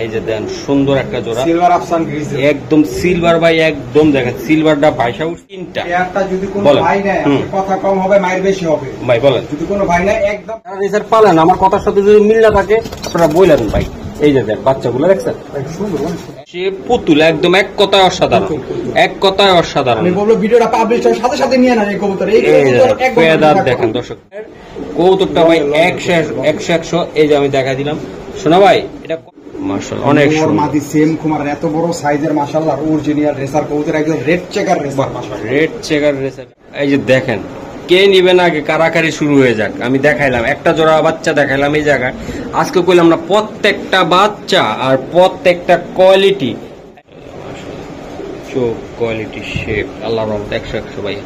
এই যে দেন সুন্দর একটা জোড়া সিলভার আফসান গ্রিজ একদম সিলভার ভাই একদম দেখেন সিলভারটা পয়সা তিনটা একটা যদি কোনো ভাই নেয় কথা কম হবে মাইর বেশি হবে ভাই বলেন যদি কোনো ভাই নেয় একদম রেসার পালেন আমার কথার সাথে যদি মিল না থাকে আপনারা বললেন ভাই এই যে দেন বাচ্চাগুলো দেখছেন সে পুতুল একদম এক কথায় অসাধারণ এক কথায় অসাধারণ আমি বলবো ভিডিওটা পাবলিশ হওয়ার সাথে সাথে নিয়ে নেন এই কবুতর এই কবুতর দেখেন দর্শক কবুতরটা ভাই 100 এই যে আমি দেখা দিলাম শোনা ভাই এটা মাশাআল্লাহ অনেক সুন্দর মাদি সেম কুমার এত বড় সাইজের মাশাআল্লাহ অরিজিনাল রেসার কবুতর একদম রেড চেকার রেসার মাশাআল্লাহ রেড চেকার রেসার এই যে দেখেন কে নিবে না আগে কারাকারি শুরু হয়ে যাক আমি দেখাইলাম একটা জোড়া বাচ্চা দেখাইলাম এই জায়গায় আজকে কইলাম না প্রত্যেকটা বাচ্চা আর প্রত্যেকটা কোয়ালিটি চোখ কোয়ালিটি শেপ আল্লাহর রহমতে 100 ভাই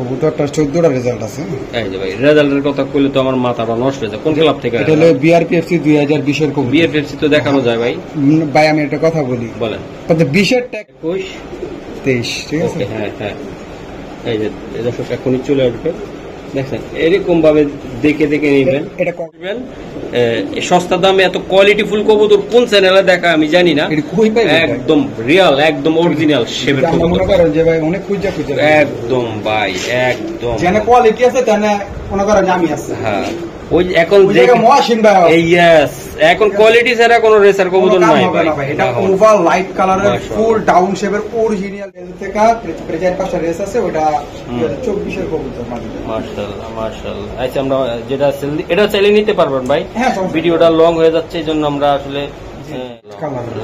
কবুতরটা 14টা রেজাল্ট আছে এই যে ভাই রেজাল্টের কথা কইলে তো আমার মাথাটা নষ্ট হয়ে যায় কোন ক্লাব থেকে এটা হলো বিআরপিএফসি 2020 এর কবুতর বিআরপিএফসি তো দেখানো যায় ভাই ভাই আমি একটা কথা বলি বলেন কত 20 এর ট্যাগ 21 23 ঠিক আছে হ্যাঁ হ্যাঁ এই যে দর্শক এখনই চলে আসবে দেখছেন এরকম ভাবে দেখে দেখে নেবেন এটা করবেন সস্তা দামে এত কোয়ালিটিফুল কবুতর কোন চ্যানেলে দেখা আমি জানি না একদম রিয়াল একদম অরিজিনাল শেপের কবুতর মনে করেন যে ভাই অনেক খুঁজে একদম ভাই একদম যেন কোয়ালিটি আছে তেনে মনে করেন আমি আছে হ্যাঁ ওই এখন মহাসিন ভাই ইয়েস এখন কোয়ালিটি ছাড়া কোনো রেসার কবুতর নাই ভাই এটা ওভার লাইট কালারের ফুল ডাউন শেপের অরিজিনাল থেকে প্রেজেন্ট পাশে রেস আছে ওটা 24 এর কবুতর মাশাআল্লাহ মাশাআল্লাহ আচ্ছা আমরা যেটা এটা চাইলে নিতে পারবেন ভাই ভিডিওটা লং হয়ে যাচ্ছে এইজন্য আমরা আসলে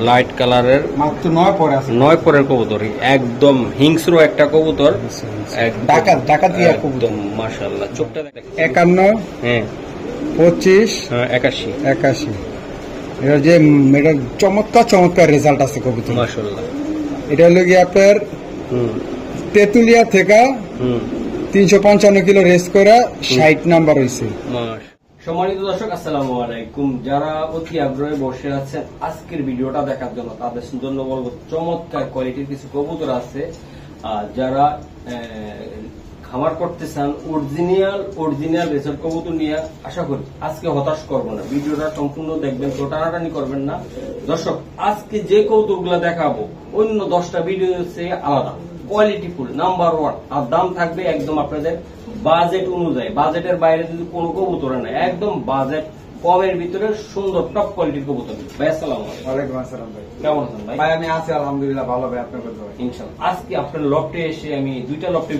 লাইট কালারের মাত্র 9 পরে আছে 9 পরের কবুতর একদম হিংস্র একটা কবুতর ঢাকা দিয়া কবুতর মাশাআল্লাহ চোখটা দেখেন 51 হ্যাঁ 25 হ্যাঁ 81 এটা যে এটা চমৎকার রেজাল্ট আছে কবুতর মাশাআল্লাহ এটা হলো কি আপনার তেতুলিয়া থেকে 355 কিলো রেস করে 60 নাম্বার হইছে সম্মানিত দর্শক আসসালামু আলাইকুম যারা অতি আগ্রহে বসে আছেন আজকের ভিডিওটা দেখার জন্য তাদের জন্য বলবো চমৎকার কোয়ালিটির কিছু কবুতর আছে যারা খামার করতে চান অরিজিনাল রেসার কবুতর নিয়ে আশা করি আজকে হতাশ করবো না ভিডিওটা সম্পূর্ণ দেখবেন তো টানাটানি করবেন না দর্শক আজকে যে কবুতরগুলো দেখাবো অন্য 10টা ভিডিও চেয়ে আলাদা কোয়ালিটিফুল নাম্বার 1 আর দাম থাকবে একদম আপনাদের বাজেট অনুযায়ী বাজেটের বাইরে যদি কোনো কবুতর নাই একদম বাজেট কমের ভিতরে সুন্দর টপ কোয়ালিটির কবুতর ভাই আসসালামু আলাইকুম আসসালাম ভাই কেমন আছেন ভাই ভাই আমি আছি আলহামদুলিল্লাহ ভালো ভাই আপনার কথা ইনশাআল্লাহ আজকে আপনার লফটে এসে আমি দুইটা লফটে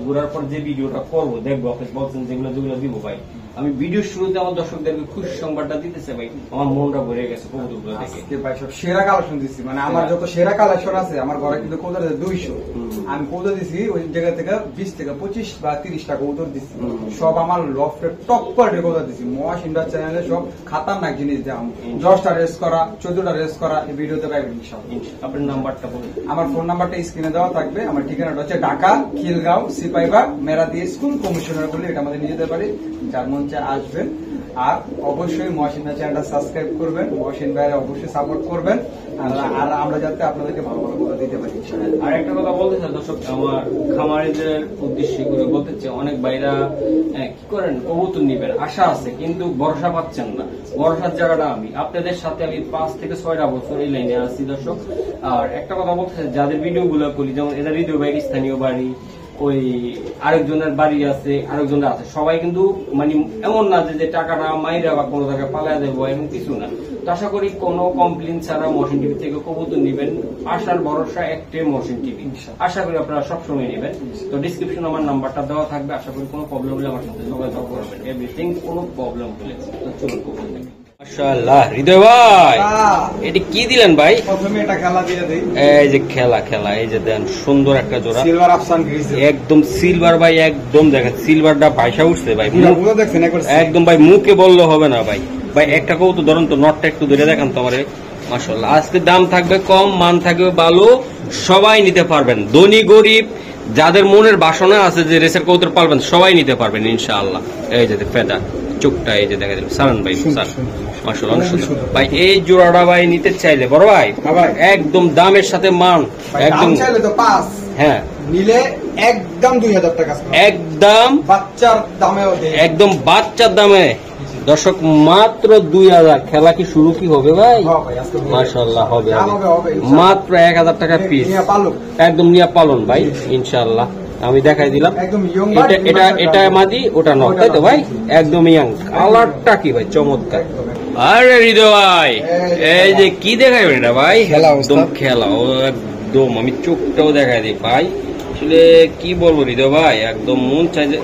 ঘুরার পর যে ভিডিওটা করবো দেখবো আপনি বলছেন যেগুলো দিব ভাই আমি ভিডিও শুরুতে আমার দর্শকদেরকে খুশি সংবাদটা দিতেছে ভাই আমার মনটা ভরে গেছে কবুতরগুলো দেখে ভাই সব সেরা কালেকশন দিচ্ছি মানে আমার যত সেরা কালেকশন আছে আমার ঘরে কিন্তু কবুতর 200 আমি কবুতর দিছি ওই জায়গা থেকে 20 থেকে 25 বা 30 টাকা কবুতর দিচ্ছি সব আমার লফটের টপ কোয়ালিটির কবুতর দিচ্ছি মহাসিন্ডা চ্যানেলে সব খাতারনাক জিনিস দেওয়া 10টা রেস করা 14টা রেস করা এই ভিডিওতে পাবেন ইনশাআল্লাহ আপনার নাম্বারটা বলুন আমার ফোন নাম্বারটা স্ক্রিনে দেওয়া থাকবে আমার ঠিকানাটা হচ্ছে ঢাকা খিলগাঁও সিপাইবাগ মেরাদি স্কুল কমিশনার বলে এটা আমাদের নিজেদের বাড়ি যার মঞ্চে আসবেন আর অবশ্যই মহসিন ভাই চ্যানেলটা সাবস্ক্রাইব করবেন মহসিন ভাইয়ের অবশ্যই সাপোর্ট করবেন আর আমরা যাতে আপনাদেরকে ভালো ভালো কথা দিতে পারি আর একটা কথা বলতে চাই দর্শক আমার খামারিদের উদ্দেশ্যে করে বলতে চাই অনেক ভাইরা কি করেন কবুতর নিবেন আশা আছে কিন্তু ভরসা পাচ্ছেন না ভরসার জায়গাটা আমি আপনাদের সাথে আমি 5 থেকে 6টা বছর এই লাইনে আছি দর্শক আর একটা কথা বলতে চাই যাদের ভিডিও গুলো করি যেমন এটা হৃদয় ভাই স্থানীয় বাড়ি ওই আরেকজনের বাড়ি আছে আরেকজনের আছে সবাই কিন্তু মানে এমন না যে টাকাটা মাইরা বা কোনো জায়গায় পালায় দেবো এমন কিছু না তো আশা করি কোনো কমপ্লেন ছাড়া মহসিন টিভি থেকে কবুতর নিবেন আশার ভরসা একটাই মহসিন টিভি আশা করি আপনারা সবসময় নেবেন তো ডিসক্রিপশন আমার নাম্বারটা দেওয়া থাকবে আশা করি কোনো প্রবলেম হলে আমার সাথে যোগাযোগ করবেন এভরিথিং কোনো প্রবলেম হলে তো চলুন কবুতর দেখেন মাশাআল্লাহ হৃদয় ভাই এটা কি দিলেন ভাই প্রথমে এটা খেলা দিয়ে দেই এই যে খেলা এই যে দেন সুন্দর একটা জোড়া সিলভার আফসান গ্রিজ একদম সিলভার ভাই একদম দেখেন সিলভারটা পয়সা উঠছে ভাই পুরো দেখছেন একদম ভাই মুখে বললে হবে না ভাই ভাই একটা কবুতর ধরুন তো নটটা একটু ধরে দেখান তো আমারে মাশাআল্লাহ আজকে দাম থাকবে কম মান থাকবে ভালো সবাই নিতে পারবেন ধনী গরিব যাদের মনের বাসনা আছে যে রেসের কবুতর পালবেন সবাই নিতে পারবেন ইনশাআল্লাহ এই যে ফেদা চোখটা এই যে দেখা দিল সারান ভাই মাশাআল্লাহ অনেক সুন্দর ভাই এই জোড়াটা ভাই নিতে চাইলে বড় ভাই একদম দামের সাথে মান একদম চাইলে তো 5 হ্যাঁ নিলে একদম 2000 টাকা একদম বাচ্চার দামেও দেয় একদম বাচ্চার দামে দর্শক মাত্র 2000। খেলা কি শুরু কি হবে ভাই? হ্যাঁ ভাই, আজকে হবে। মাশাআল্লাহ হবে হবে, হবে, ইনশাআল্লাহ। মাত্র 1000 টাকা পিস, নিয়া পালক। একদম নিয়া পালন ভাই ইনশাআল্লাহ। আমি দেখাই দিলাম একদম young এটা bird, এটা এটা মাদি, ওটা নর, তাই তো ভাই? জি, জি। একদম ইয়াং। কালারটা কি ভাই চমৎকার। আরে হৃদয় ভাই, এই যে কি দেখাইবেন এটা ভাই? খেলা একদম ওস্তাদ। খেলা, ও একদম। আমি চোখটাও দেখাই দিই ভাই, আসলে কি বলবো হৃদয় ভাই, একদম মন চাই যে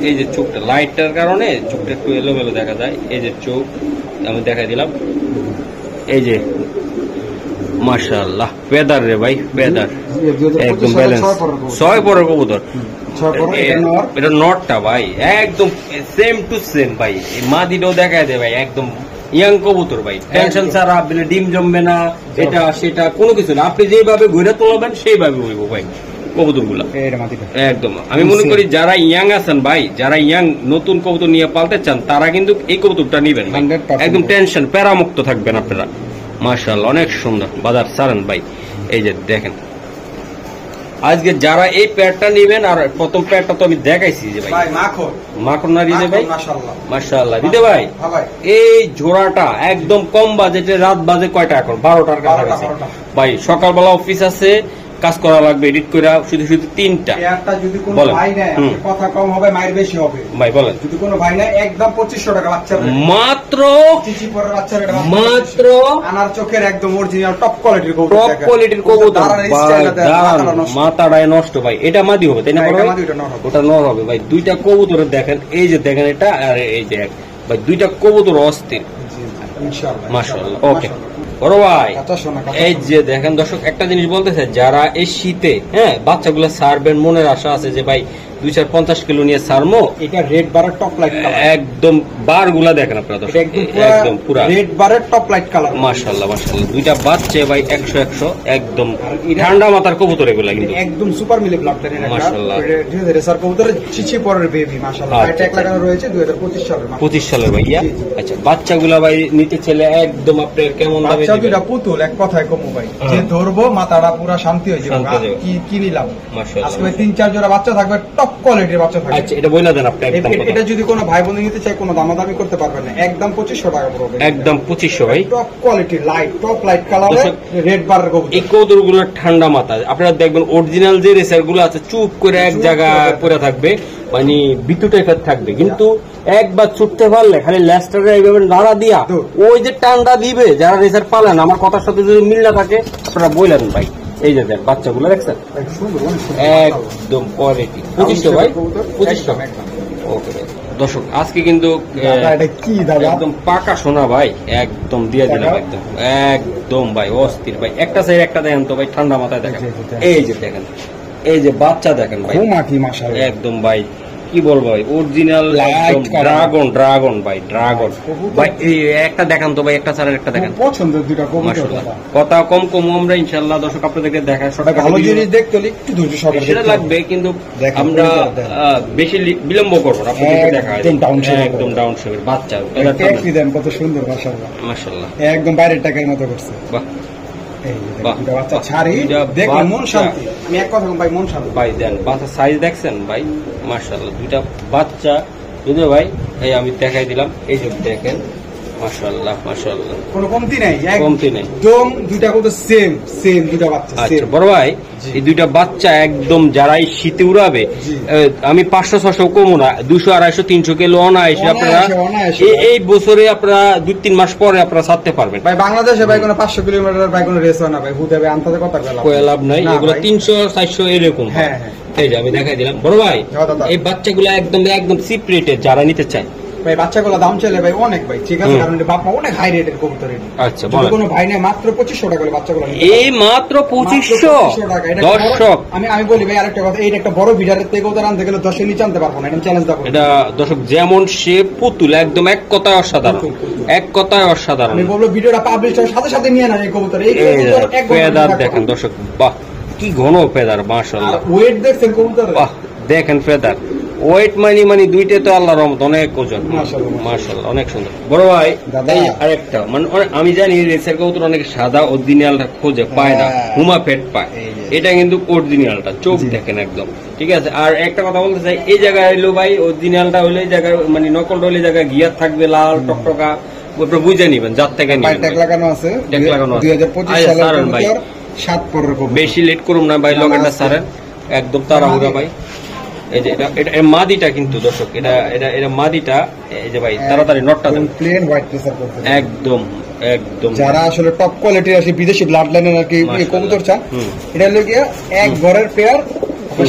এই যে চোখটা, লাইটটার কারণে চোখটা একটু এলোমেলো দেখা যায়। এই যে চোখ আমি দেখাই দিলাম, এই যে মাশাআল্লাহ পেদার রে ভাই, পেদার একদম ব্যালেন্স। 6 পরের কবুতর, এটা নটটা ভাই একদম সেম টু সেম ভাই। এই মাদিটাও দেখায় দেয় ভাই, একদম ইয়াং কবুতর ভাই। টেনশন ছাড়া আপনি ডিম জমবে না, এটা সেটা কোনো কিছু না। আপনি যেভাবে ঘুরে তোলাবেন সেইভাবে হইব ভাই কবুতর গুলা একদম। আমি মনে করি যারা ইয়াং আছেন ভাই, যারা ইয়াং নতুন কবুতর নিয়ে পালতে চান, তারা কিন্তু এই কবুতরটা নিবেন ভাই। 100% একদম টেনশন প্যারামুক্ত থাকবেন আপনারা। মাশাআল্লাহ অনেক সুন্দর বাজার সারেন ভাই। এই যে দেখেন, আজকে যারা এই প্যাডটা নিবেন, আর প্রথম প্যাডটা তো আমি দেখাইছি যে ভাই মাখন না রিদে ভাই, মাশাআল্লাহ রিদে ভাই। এই জোড়াটা একদম কম বাজেটে, রাত বাজে কয়টা এখন? 12টার কাছাকাছি ভাই। সকালবেলা অফিস আছে, কাজ করা লাগবে, এডিট করে শুধু শুধু 3টা। যদি কোনো বলেন। ভাই নেয়, কথা কম হবে, মায়ের বেশি হবে ভাই বলেন। যদি কোনো ভাই নেয়, একদম 2500 টাকা বাচ্চা মাত্র চিচি পরের বাচ্চা রেট মাত্র আনার চোখের একদম অরিজিনাল টপ কোয়ালিটির টপ কোয়ালিটির কবুতর ভাই। দাঁড়ান, মাথাটায় নষ্ট ভাই। এটা মাদি হবে তাই না? ওটা নর হবে ভাই। দুইটা কবুতর দেখেন, এই যে দেখেন এটা, আর এই যে ভাই দুইটা কবুতর অস্থির ইনশাআল্লাহ মাশাআল্লাহ। ওকে বড় ভাই, এই যে দেখেন দর্শক, একটা জিনিস বলতেছে, যারা এই শীতে বাচ্চাগুলো ছাড়বেন, মনের আশা আছে যে ভাই 250 কিলো নিয়ে ছাড়মো, এটা রেড বারের টপ লাইট কালার, একদম বার গুলা দেখেন আপনারা দর্শক, একদম পুরা রেড বারের টপ লাইট কালার। মাশাআল্লাহ মাশাআল্লাহ। দুইটা বাচ্চা ভাই 100 একদম ঠান্ডা মাথার কবুতর এগুলা কিন্তু একদম সুপার মিলি ব্লাড লাইনের একটা মাশাআল্লাহ। রেসার কবুতরের চিচি পরের বেবি মাশাআল্লাহ। আচ্ছা, এটা এক লাগানো রয়েছে 2025 সালের 25 সালের ভাইয়া। আচ্ছা বাচ্চাগুলা ভাই নিতে ছেলে একদম আপনার কেমন দামে বাচ্চা দিবেন? দুইটা পুতুল, এক কথায় কমু ভাই, যে ধরবো মাথাটা পুরা শান্তি হয়ে শান্তি হয়ে যাবে। যাবে। কি নিলাম মাশাআল্লাহ। আজকে 3-4 জোড়া বাচ্চা থাকবে, টপ কোয়ালিটির বাচ্চা থাকবে। আচ্ছা এটা বইলা দেন আপনি একদম কথা। এটা যদি কোনো ভাই বোন নিতে চায়, কোনো দামাদামি করতে পারবে না, একদম 2500 টাকা পড়বে। একদম 2500 ভাই। টপ কোয়ালিটির লাইট, টপ লাইট কালারে রেড বারের কবুতর। এই কবুতর গুলো ঠান্ডা মাথা, আপনারা দেখবেন অরিজিনাল যে রেসার গুলো আছে চুপ করে এক জায়গায় পড়ে থাকবে, মানে বিদ্যুৎ টাইপের থাকবে, কিন্তু একবার ছুটতে পারলে খালি ল্যাস্টারে এইভাবে নাড়া দিয়া ওই যে টান্ডা দিবে। যারা রেসার পালেন, আমার কথার সাথে যদি মিল না থাকে আপনারা বললেন ভাই। এই যে দেখ বাচ্চাগুলো দেখছেন, একদম কোয়ালিটি। 2500 ভাই, 2500 ওকে ভাই। দর্শক আজকে কিন্তু একদম পাকা সোনা ভাই, একদম দিয়ে দিলাম একদম একদম ভাই অস্থির ভাই। একটা সাইড একটা দেখেন তো ভাই, ঠান্ডা মাথায় দেখেন। এই যে দেখেন, এই যে বাচ্চা দেখেন ভাই, একদম ভাই কি বলবো ভাই, অরিজিনাল ড্রাগন ভাই, ড্রাগন ভাই। এই একটা দেখান তো ভাই, একটা ছাড়া একটা দেখেন। পছন্দের দুইটা কবুতর, কথা কম আমরা ইনশাআল্লাহ দর্শক আপনাদেরকে দেখা ভালো জিনিস দেখতে হলে একটু ধৈর্য সহকারে সেটা লাগবে, কিন্তু আমরা বেশি বিলম্ব করবো না। আপনাদেরকে দেখা একদম ডাউন শেপের বাচ্চা দেন, কত সুন্দর মাশাআল্লাহ মাশাআল্লাহ, একদম বাইরের টাকার মতো করছে। বাহ বাচ্চা ছাড়ি দেখলে মন শান্তি। আমি এক কথা ভাই, মন শান্তি ভাই। দেন বাচ্চা সাইজ দেখছেন ভাই, মাশাআল্লাহ। দুইটা বাচ্চা বুঝলে ভাই, এই আমি দেখাই দিলাম। এই যে দেখেন মাশাআল্লাহ মাশাআল্লাহ, কোনো কমতি নাই, কমতি নাই একদম দুইটা কত সেম দুইটা বাচ্চা। আচ্ছা বড় ভাই, এই দুইটা বাচ্চা একদম যারা এই শীতে উড়াবে, আমি 500-600 কমো না, 200-250-300 কিলো অনায়াসে আপনারা এই বছরে আপনারা 2-3 মাস পরে আপনারা ছাড়তে পারবেন ভাই। বাংলাদেশে ভাই কোনো 500 কিলোমিটার ভাই কোনো রেস হয় না ভাই, হুদে ভাই আনতে কথা কয় লাভ নাই, এগুলো 300-400 এরকম। হ্যাঁ এই যে আমি দেখাই দিলাম বড় ভাই, এই বাচ্চাগুলো একদম চিপ রেটে যারা নিতে চায় ভাই। বাচ্চাগুলো দাম চলে ভাই অনেক ভাই, ঠিক আছে, কারণ বাপ মা অনেক হাই রেটের কবুতর। আচ্ছা কোনো ভাই নেই, মাত্র 2500 টাকা করে বাচ্চাগুলো। এই মাত্র 2500 দর্শক। আমি বলি ভাই আরেকটা কথা, এই একটা বড় ভিডারের থেকে কবুতর আনতে গেলে 10 নিচে আনতে পারবো না, এটা চ্যালেঞ্জ দেবো। এটা দর্শক যেমন সে পুতুল, একদম এক কথায় অসাধারণ, এক কথায় অসাধারণ। আমি বলবো ভিডিওটা পাবলিশ হওয়ার সাথে সাথে নিয়ে নেন এই কবুতর। এই ফেদার দেখেন দর্শক, বাহ কি ঘন ফেদার, মাশাআল্লাহ। ওয়েট দেখছেন কবুতর, বাহ দেখেন ফেদার, ওয়েট মানে দুইটা তো আল্লাহর রহমত অনেক ওজন, মাশাআল্লাহ অনেক সুন্দর। বড় ভাই এই আরেকটা মানে আমি জানি রেসের কবুতর অনেক সাদা অরিজিনালটা খোঁজে পায় না, হুমা পেট পায়, এটা কিন্তু অরিজিনালটা, চোখ দেখেন একদম ঠিক আছে। আর একটা কথা বলতে চাই, এই জায়গায় হইলো ভাই অরিজিনালটা হলে এই জায়গায় মানে নকলটা হলে জায়গায় গিয়ার থাকবে লাল টকটকা, বুঝে নিবেন যার থেকে নিবেন। ট্যাগ লাগানো আছে, ট্যাগ লাগানো আছে 2025 সালের ভাই 7 পরের কবুতর। বেশি লেট করুন না ভাই, লগেটা সারেন একদম তাড়াহুড়া ভাই। এই যে এটা মাদিটা কিন্তু দর্শক, এটা মাদিটা, এই যে ভাই তাড়াতাড়ি নটটা দেন, প্লেন হোয়াইট প্রেসার করতে একদম একদম। যারা আসলে টপ কোয়ালিটি আসে বিদেশি ব্লাড লাইনের আর কি কবুতর চান, এটা হলো গিয়া এক ঘরের পেয়ার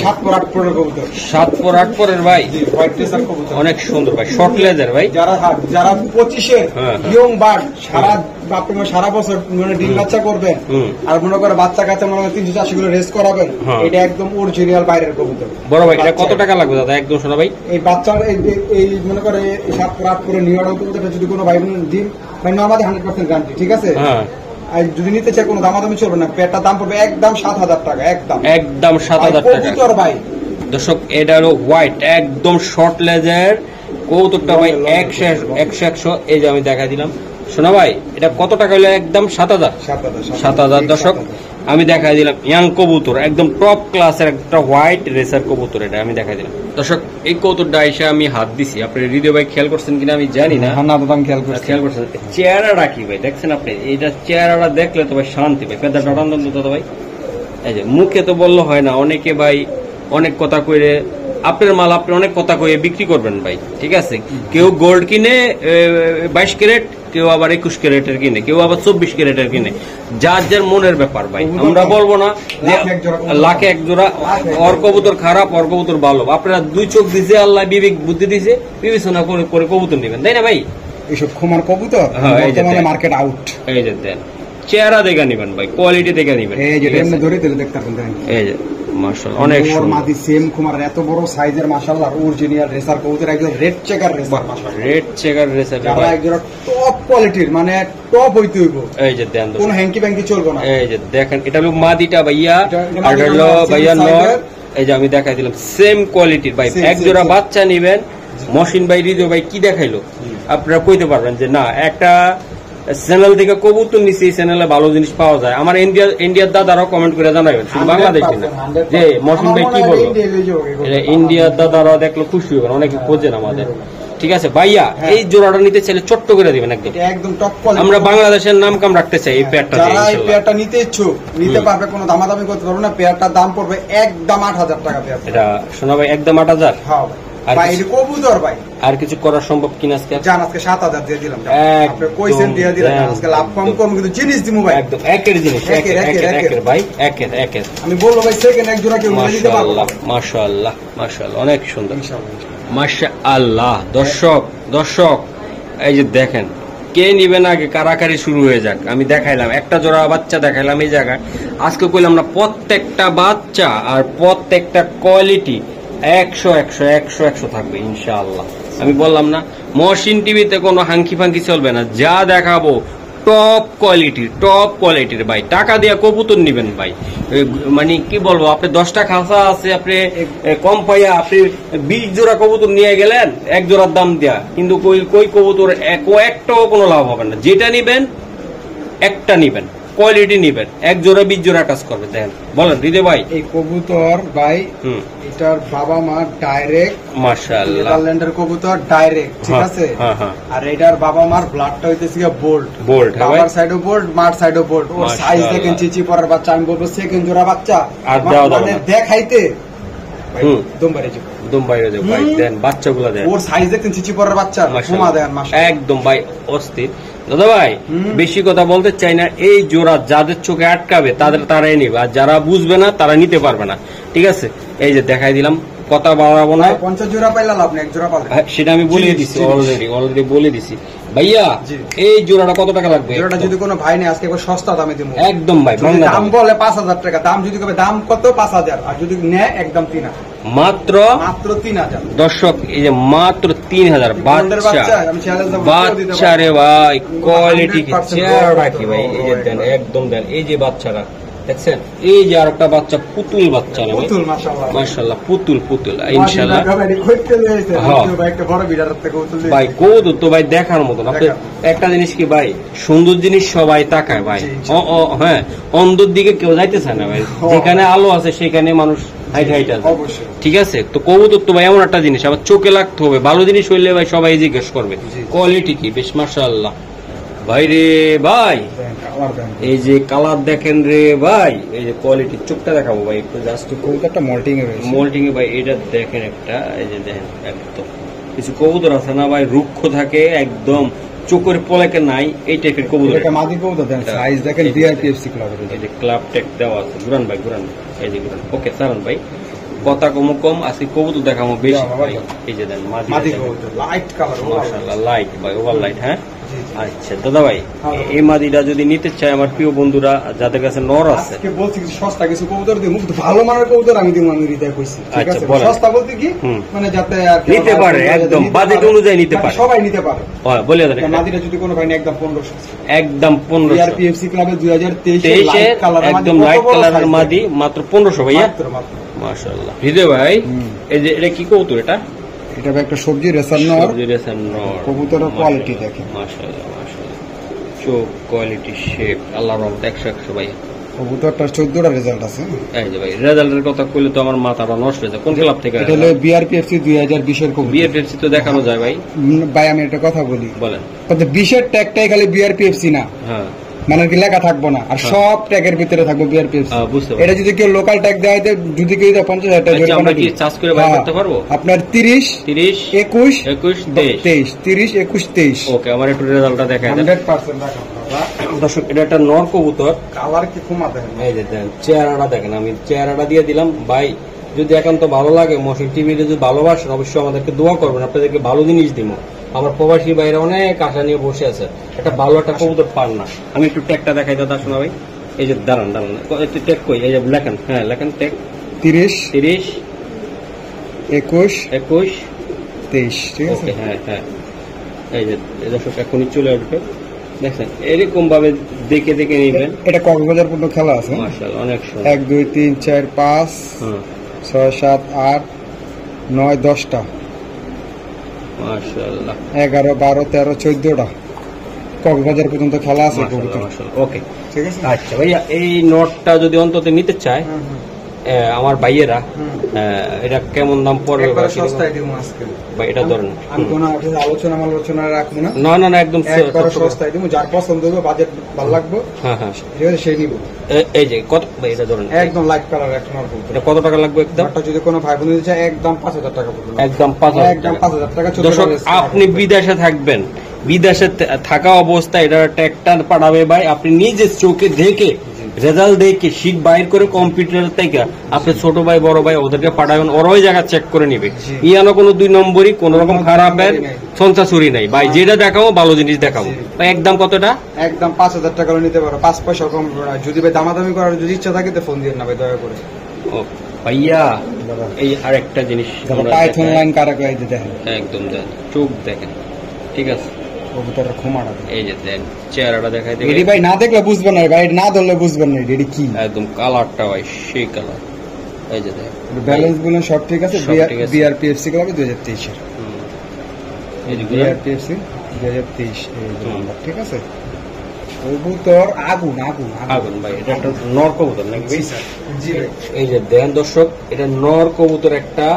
7 পর 8 পরের কবুতর, 7 পর 8 পরের ভাই হোয়াইট প্রেসার কবুতর অনেক সুন্দর ভাই, শর্ট লেজার ভাই। যারা 25 এর ইয়ং বার্ড সারা বছর মানে ডিম বাচ্চা করবেন, আর মনে করে বাচ্চা কাচ্চা মনে হয় 380 কিলো রেস করাবেন, এটা একদম অরিজিনাল বাইরের কবুতর। বড় ভাই এটা কত টাকা লাগবে দাদা একদম শোনা ভাই? এই বাচ্চার এই মনে করে 7 পর 8 করে নিউ অর্ডার কবুতরটা যদি কোনো ভাই বোনের ডিম ভাই আমাদের 100% গ্যারান্টি, ঠিক আছে? আর যদি নিতে চাই কোনো দামাদামি চলবে না, পেয়ারটার দাম পড়বে একদম 7,000 টাকা, একদম 7,000 টাকা কবুতর ভাই। দর্শক এটা হলো হোয়াইট একদম শর্ট লেজার কবুতরটা ভাই 100 এই যে আমি দেখাই দিলাম শোনা ভাই, এটা কত টাকা হলো? একদম 7,000 দর্শক আমি দেখাই দিলাম। ইয়াং কবুতর একদম টপ ক্লাসের একটা হোয়াইট রেসার কবুতর, এটা আমি দেখাই দিলাম। দর্শক এই কবুতরটা এসে আমি হাত দিছি, আপনি হৃদয় ভাই খেয়াল করছেন কিনা আমি জানি না, খেয়াল করছেন চেহারাটা কি ভাই দেখছেন আপনি? এইটা চেহারাটা দেখলে তো ভাই শান্তি ভাই, পেদা টাটান তো ভাই। এই যে মুখে তো বললে হয় না, অনেকে ভাই অনেক কথা কইরে আপনার মাল আপনি অনেক কথা কয়ে বিক্রি করবেন ভাই, ঠিক আছে? কেউ গোল্ড কিনে 22 ক্যারেট, কেউ আবার 21 ক্যারেটের কিনে, কেউ আবার 24 ক্যারেটের কিনে, যার যার মনের ব্যাপার ভাই। আমরা বলবো না যে লাখে এক জোড়া ওর কবুতর খারাপ ওর কবুতর ভালো, আপনারা দুই চোখ দিছে আল্লাহ বিবেক বুদ্ধি দিছে, বিবেচনা করে করে কবুতর নেবেন, তাই না ভাই? এইসব খুমার কবুতর বর্তমানে মার্কেট আউট। এই যে দেন চেহারা দেখে নিবেন ভাই, কোয়ালিটি দেখে নিবেন, এই যে এমনি ধরে দিলে দেখতে পারেন। এই যে মাশাআল্লাহ অনেক সুন্দর মাদি সেম কুমার এত বড় সাইজের মাশাআল্লাহ অরিজিনাল রেসার কবুতর, একদম রেড চেকার রেসার মাশাআল্লাহ, রেড চেকার রেসার যারা একদম টপ কোয়ালিটির মানে টপ হইতে হইব। এই যে দেন কোন হ্যাঙ্কি ব্যাঙ্কি চলবে না। এই যে দেখেন এটা হলো মাদিটা ভাইয়া, আর হলো ভাইয়া নর। এই যে আমি দেখাই দিলাম সেম কোয়ালিটির ভাই, এক জোড়া বাচ্চা নেবেন। মহসিন ভাই হৃদয় ভাই কি দেখাইলো আপনারা কইতে পারবেন যে না একটা চ্যানেল থেকে কবুতর নিচে এই চ্যানেলে ভালো জিনিস পাওয়া যায়। আমার ইন্ডিয়ার দাদারাও কমেন্ট করে জানাবেন, শুধু বাংলাদেশি না, যে মহসিন ভাই কি বলবো, ইন্ডিয়ার দাদারা দেখলো খুশি হবেন, অনেকে খোঁজেন আমাদের, ঠিক আছে ভাইয়া? এই জোড়াটা নিতে চাইলে ছোট্ট করে দিবেন একদম টপ কোয়ালিটি। আমরা বাংলাদেশের নাম কাম রাখতে চাই এই পেয়ারটা, যারা এই পেয়ারটা নিতে ইচ্ছুক নিতে পারবে, কোনো দামাদামি করতে পারবে না। পেয়ারটার দাম পড়বে একদম 8,000 টাকা পেয়ার। এটা শোনা ভাই একদম 8,000? হ্যাঁ ভাই কবুতর ভাই। আর কিছু করা সম্ভব কিনা? আজকে জান আজকে 7,000 দিয়ে দিলাম, আপনি কইছেন দিয়ে দিলাম, আজকে লাভ কম কম কিন্তু জিনিস দিমু ভাই, একদম একের জিনিস, একের ভাই, একের। আমি বলবো ভাই সেকেন্ড এক জোড়া কেউ নিতে পারবে। মাশাআল্লাহ মাশাআল্লাহ অনেক সুন্দর মাশাআল্লাহ। দর্শক এই যে দেখেন, কে নিবেন আগে কারাকারি শুরু হয়ে যাক। আমি দেখাইলাম একটা জোড়া বাচ্চা দেখাইলাম এই জায়গায়, আজকে কইলাম না প্রত্যেকটা বাচ্চা আর প্রত্যেকটা কোয়ালিটি 100 থাকবে ইনশাআল্লাহ। আমি বললাম না মহসিন টিভিতে কোনো হাঙ্কি ফাঙ্কি চলবে না, যা দেখাবো টপ কোয়ালিটির ভাই। টাকা দিয়ে কবুতর নিবেন ভাই, মানে কি বলবো, আপনি 10টা খাঁচা আছে, আপনি কম পাইয়া আপনি 20 জোড়া কবুতর নিয়ে গেলেন এক জোড়ার দাম দেয়া, কিন্তু কই কবুতর একটাও কোনো লাভ হবে না। যেটা নিবেন একটা নিবেন, কোয়ালিটি নিবেন, এক জোড়া 20 জোড়া কাজ করবে। দেখেন বলেন হৃদয় ভাই, এই কবুতর ভাই এটার বাবা মা ডাইরেক্ট মাশাআল্লাহ নেদারল্যান্ডের কবুতর ডাইরেক্ট, ঠিক আছে? আর এটার বাবা মার ব্লাডটা হইতেছে বোল্ড, বাবার সাইডও বোল্ড মার সাইডও বোল্ড। ওর সাইজ দেখেন চিচি পরার বাচ্চা, আমি বলবো সেকেন্ড জোড়া বাচ্চা আর মানে দেখাইতে একদম বাইরে যাও ভাই। দেন বাচ্চাগুলো দেন, ওর সাইজ দেখেন চিচি পরার বাচ্চা, ঘুমা দেন একদম ভাই অস্থির। দাদা ভাই বেশি কথা বলতে চাই না, এই জোড়া যাদের চোখে আটকাবে তারাই নিবে, আর যারা বুঝবে না তারা নিতে পারবে না, ঠিক আছে? এই যে দেখাই দিলাম, কথা বাড়াবো না। 50 জোড়া পাইলাম, আপনি এক জোড়া পাবেন সেটা আমি বলে দিছি, অলরেডি বলে দিছি ভাইয়া। এই জোড়াটা কত টাকা লাগবে? জোড়াটা যদি কোনো ভাই নেই আজকে সস্তা দামে দিব একদম ভাই। দাম বলে 5,000 টাকা, দাম যদি কবে দাম কত 5,000, আর যদি নেয় একদম 3,000 মাত্র 3,000। দর্শক এই যে মাত্র 3,000 বাচ্চা রে ভাই, কোয়ালিটি কি চেয়ার রাখি ভাই। এই যে দেন একদম দেন, এই যে বাচ্চারা দেখছেন এই যে আরেকটা বাচ্চা পুতুল বাচ্চা না ভাই পুতুল মাশাআল্লাহ মাশাআল্লাহ পুতুল ইনশাআল্লাহ হ্যাঁ একটা বড় বিড়ার থেকে পুতুল ভাই কৌতুক তো ভাই দেখার মতন আপনি একটা জিনিস কি ভাই সুন্দর জিনিস সবাই তাকায় ভাই হ্যাঁ অন্ধর দিকে কেউ যাইতে চায় না ভাই যেখানে আলো আছে সেখানে মানুষ হাইট আছে ঠিক আছে তো কবুতর তো ভাই এমন একটা জিনিস আবার চোখে লাগতে হবে ভালো জিনিস হইলে ভাই সবাই জিজ্ঞেস করবে কোয়ালিটি কি বেশ মাশাআল্লাহ ভাই রে ভাই এই যে কালার দেখেন রে ভাই এই যে কোয়ালিটি চোখটা দেখাবো ভাই একটু জাস্ট কবুতরটা মল্টিং এ ভাই এটা দেখেন একটা এই যে দেখেন একদম কিছু কবুতর আছে না ভাই রুক্ষ থাকে একদম চোখের পলকে নাই এই টাইপের কবুতর এটা মাদি কবুতর দেন সাইজ দেখেন বিআরপিএফসি ক্লাবের এই যে ক্লাব টেক দেওয়া আছে ঘুরান ভাই ঘুরান এই যে ঘুরান ওকে সারান ভাই কথা কম আজকে কবুতর দেখাবো বেশি ভাই এই যে দেন মাদি কবুতর লাইট কালার মাশাআল্লাহ লাইট ভাই ওভার লাইট হ্যাঁ আচ্ছা দাদা ভাই এই মাদিটা যদি নিতে চায় আমার প্রিয় বন্ধুরা যাদের কাছে নর আছে আজকে বলছি কিছু সস্তা কিছু কবুতর দিই মুখ ভালো মানের কবুতর আমি দিই আমি হৃদয় কইছি ঠিক আছে সস্তা বলতে কি মানে যাতে নিতে পারে একদম বাজেট অনুযায়ী নিতে পারে সবাই নিতে পারে হ্যাঁ বলে দেন মাদিটা যদি কোনো ভাই একদম 1500 একদম 1500 বিআরপিএফসি ক্লাবে 2023 এর একদম লাইট কালারের মাদি মাত্র 1500 ভাইয়া মাশাআল্লাহ হৃদয় ভাই এই যে এটা কি কবুতর এটা একটা সবজি রেসার নর কবুতরের কোয়ালিটি দেখেন মাশাআল্লাহ চোখ কোয়ালিটি শেপ আল্লাহর রহমতে 100 ভাই কবুতরটা 14টা রেজাল্ট আছে এই যে ভাই রেজাল্টের কথা কইলে তো আমার মাথাটা নষ্ট হয়ে যায় কোন ক্লাব থেকে এটা হলো বিআরপিএফসি 2020 এর কবুতর বিআরপিএফসি তো দেখানো যায় ভাই ভাই আমি একটা কথা বলি বলেন কত 20 এর ট্যাগটাই খালি বিআরপিএফসি না হ্যাঁ মানে কি লেখা থাকবো না আর সব ট্যাগের ভিতরে থাকবে বিআরপিএফসি এটা যদি কেউ লোকাল ট্যাগ দেয় যদি কেউ 50,000 টাকা জরিমানা আমরা কি চার্জ করে বাইর করতে পারবো আপনার 30 21 23 30 21 23 ওকে আমার একটু রেজাল্টটা দেখায় দেন 100% রাখা দর্শক এটা একটা নর কবুতর কালার কি খুব মাথা এই যে দেন চেহারাটা দেখেন আমি চেহারাটা দিয়ে দিলাম ভাই যদি একান্ত ভালো লাগে মশিন টিভিতে যদি ভালোবাসেন অবশ্যই আমাদেরকে দোয়া করবেন আপনাদেরকে ভালো জিনিস দিব আমার প্রবাসী বাইরে অনেক আশা নিয়ে বসে আছে একটা ভালো একটা কবুতর পান না আমি একটু ট্যাগটা দেখাই দাদা শোনা ভাই এই যে দাঁড়ান একটু ট্যাগ কই এই যে লেখেন হ্যাঁ লেখেন ট্যাগ 30 21 23 ঠিক আছে হ্যাঁ এই যে দর্শক এখনই চলে আসবে দেখছেন এরকম ভাবে দেখে নিবেন এটা কক্সবাজার পর্যন্ত খেলা আছে মাশাআল্লাহ অনেক সুন্দর 1 2 3 4 5 6 7 8 9 10টা মাশাআল্লাহ 11 12 13 14টা কক্সবাজার পর্যন্ত খেলা আছে ওকে ঠিক আছে আচ্ছা ভাইয়া এই নোটটা যদি অন্তত নিতে চায় আমার ভাইয়েরা এটা কেমন দাম পড়বে ভাই এটা ধরেন আমি কোন আলোচনা রাখবো না একদম সস্তায় দিব যার পছন্দ হবে বাজেট ভালো লাগবে হ্যাঁ সেই নিব এই যে কত ভাই এটা ধরেন একদম লাইট কালার একটা নরবো এটা কত টাকা লাগবে একদম যদি কোনো ভাই বোন দিতে চায় একদম 5000 টাকা পড়বে একদম 5000 টাকা দর্শক আপনি বিদেশে থাকবেন বিদেশে থাকা অবস্থায় এটা ট্যাগটা পাঠাবে ভাই আপনি নিজে চোখে দেখে রেজাল্ট দেখে শীট বাইর করে কম্পিউটার থেকে আপনি ছোট ভাই বড় ভাই ওদেরকে পাঠাবেন ওরা ওই জায়গা চেক করে নিবে ইয়ানো কোনো 2 নম্বরই কোন রকম খারাপের সঞ্চাচুরি নাই ভাই যেটা দেখাবো ভালো জিনিস দেখাবো ভাই একদম কতটা একদম 5000 টাকা নিতে পারো 5 পয়সা কম যদি ভাই দামাদামি করার যদি ইচ্ছা থাকে তো ফোন দিন না ভাই দয়া করে ও ভাইয়া এই আরেকটা জিনিস পাইথন লাইন কারাকে দেখেন একদম চোখ দেখেন ঠিক আছে কবুতরের খোমাটা এই যে দেন চেহারাটা দেখাই দেন এডি ভাই না দেখলে বুঝবেন না ভাই না ধরলে বুঝবেন না এডি কি একদম কালারটা ভাই সেই কালার এই যে দেন ব্যালেন্স গুলো সব ঠিক আছে বিআরপিএফসি ক্লাবে 2023 এর এই যে বিআরপিএফসি 2023 এই নাম্বার ঠিক আছে কবুতর আগুন ভাই এটা একটা নর কবুতর নাকি ভাই জি ভাই এই যে দেন দর্শক এটা নর কবুতর একটা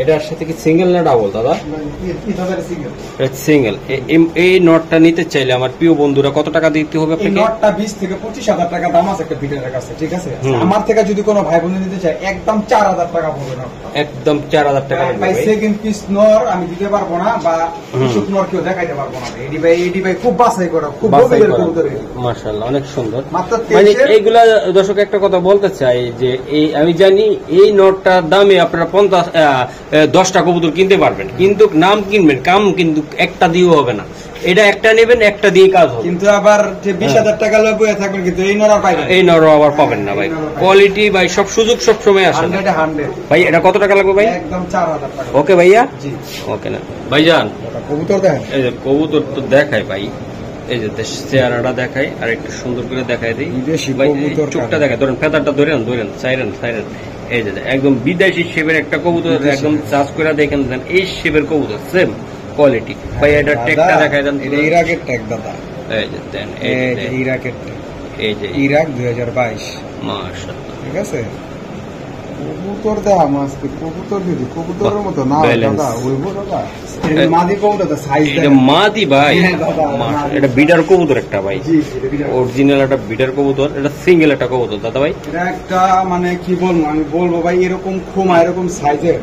এটার সাথে কি সিঙ্গেল না ডাবল দাদা সিঙ্গেল এই নটটা নিতে চাইলে আমার প্রিয় বন্ধুরা কত টাকা দিতে হবে আপনাকে নটটা 20 থেকে 25,000 টাকা দাম আছে একটা বিটের কাছে ঠিক আছে আমার থেকে যদি কোনো ভাই বোন নিতে চায় একদম 4000 টাকা পড়বে না একদম 4000 টাকা ভাই সেকেন্ড পিস নর আমি দিতে পারবো না বা কিছু নর কেউ দেখাইতে পারবো না এডি ভাই খুব বাছাই করা খুব বড়দের কবুতর মাশাআল্লাহ অনেক সুন্দর মানে এইগুলা দর্শক একটা কথা বলতে চাই যে এই আমি জানি এই নটটার দামে আপনারা 10টা কবুতর কিনতে পারবেন কিন্তু নাম কিনবেন কাম কিন্তু একটা দিয়েও হবে না এটা একটা নেবেন একটা দিয়ে কাজ হবে কিন্তু আবার 20,000 টাকা লয়ে বসে থাকবেন কিন্তু এই নর আবার পাবেন না ভাই কোয়ালিটি ভাই সব সুযোগ সব সময় আসে 100 ভাই এটা কত টাকা লাগবে ভাই একদম 4000 টাকা ওকে ভাইয়া জি ওকে না ভাইজান কবুতর দেখেন এই যে কবুতর তো দেখায় ভাই এই যে চেহারাটা দেখাই আর একটু সুন্দর করে দেখাই দিই বিদেশি ভাই, এই কবুতর চোখটা কারে। দেখাই, ধরেন ফেদারটা ধরেন সাইরেন এই যে একদম বিদেশি শেপের একটা কবুতর, বিদেশি। একদম চাষ করে দেখেন দেন এই শেপের কবুতর সেম কোয়ালিটি ভাই। এটা টেকটা দেখাই দেন, এটা ইরাকের ট্যাগ দাদা, এই যে দেন, এই এই যে যে ইরাকের ট্যাগ, এই যে ইরাক 2022, মাশাআল্লাহ ঠিক আছে। কবুতর দেখা মাছকে কবুতর দিদি কবুতরের মতো না Balance. দাদা, ওইব দাদা এটা মাদি কবুতর দাদা, সাইজ এটা মাদি ভাই, হ্যাঁ দাদা, মাশাআল্লাহ। এটা বিডার কবুতর একটা ভাই, জি এটা বিরাট। অরিজিনাল একটা বিডার কবুতর, এটা সিঙ্গেল একটা কবুতর দাদা ভাই। এটা একটা মানে কি বলবো, আমি বলবো ভাই এরকম খোমা এরকম সাইজের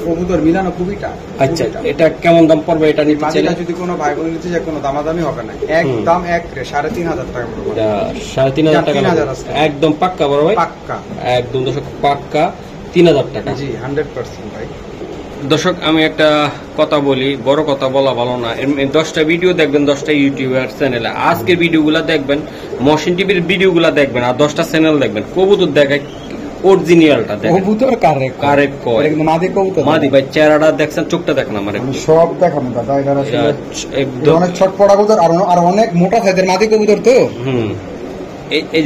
কবুতর মিলানো খুবই টাফ। আচ্ছা এটা কেমন দাম পড়বে এটা নিতে চাইলে? মাদিটা যদি কোনো ভাই বোন নিতে চায় কোনো দামাদামি হবে না, একদম এক রে 3,500 টাকা পড়বে। এটা 3,500 টাকা 3,000 লাগবে। আছে। একদম পাক্কা বড় ভাই, পাক্কা একদম দর্শক পাক্কা 3,000 টাকা। জি 100% ভাই। দর্শক আমি একটা কথা বলি, বড় কথা বলা ভালো না, 10টা ভিডিও দেখবেন 10টা ইউটিউবার চ্যানেলে, আজকের ভিডিওগুলো দেখবেন, মহসিন টিভির ভিডিওগুলো দেখবেন, আর 10টা চ্যানেল দেখবেন, কবুতর দেখায় অরিজিনালটা দেখেন, কবুতর কারেক্ট কারেক্ট কয় এটা কিন্তু মাদি কবুতর মাদি ভাই। চেহারাটা দেখছেন, চোখটা দেখেন আমার আমি সব দেখাবো দাদা, এটা আসলে এটা একদম অনেক ছটপটা কবুতর আর অনেক মোটা সাইজের মাদি কবুতর তো। হুম এই